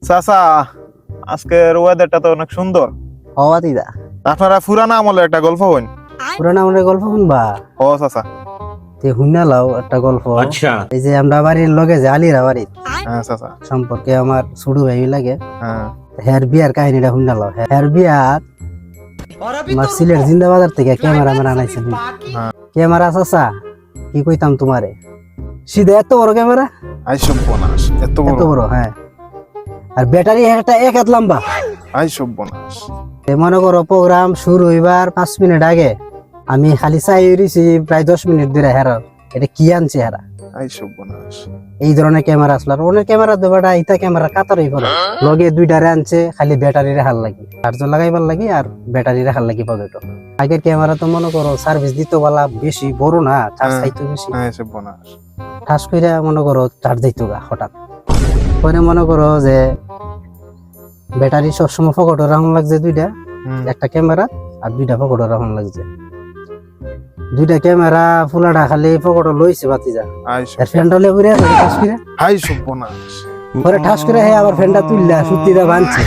চাচা, আজকের ওয়েদারটা তো অনেক সুন্দর। হওয়া দিদা আপনারা পুরানা আমলের একটা গল্প হইন। পুরানা আমলের গল্প শুনবা? ও চাচা। তে শুনালাও একটা গল্প। আচ্ছা। এই যে আমরা বাড়ির লগে যে আলিরা বাড়ি হ্যাঁ চাচা। সম্পর্কে আমার ছোট ভাই লাগে, হ্যাঁ হের বিয়ার কাহিনীটা শুনালাও। হের বিয়াত আমার সিলেট জিন্দাবাজার থেকে ক্যামেরাম্যান আনাইছে। ক্যামেরা চাচা কি কইতাম তোমারে, সিধা এত বড় ক্যামেরা, আইসব বনাস এত এত বড়। বড়, হ্যাঁ। আর ব্যাটারি একটা এক হাত লম্বা। আইসব বনাস। মনে করো প্রোগ্রাম শুরু হইবার 5 মিনিট আগে আমি খালি চাই রইছি প্রায় 10 মিনিট ধরে হেরার এটা কি আনছে হেরা। আইসব বনাস। এই ধরনের ক্যামেরা আসলো। আর অনেক ক্যামেরা দেবাটা ইতা ক্যামেরা কাতারই পড়ে লগে দুইটারে আনছে, খালি ব্যাটারি রেখার লাগি, চার্জ লাগাইবার লাগি আর ব্যাটারি রেখার লাগি পকেটও। আগের ক্যামেরা তো মনে করো সার্ভিস দিত বলা বেশি বড় না, চার্জ খাইতো বেশি, আইসব বনাস। ঠাস কইরা মনে করো চার্জ দিত গা হঠাৎ। পরে মনে করো যে ব্যাটারি সবসময় পকেটে রাখুন লাগছে দুইটা, একটা ক্যামেরা আর দুইটা পকেটে রাখুন লাগছে। দুইটা ক্যামেরা ফুলাটা খালি পকেটে লইছে বাতিজা, আইসব। আর ফ্যানটা লেবুরে ঠাস করে, আইসব বনাস। পরে ঠাস করে হে আবার ফ্যানটা তুললা সুতিটা বাঁধছে।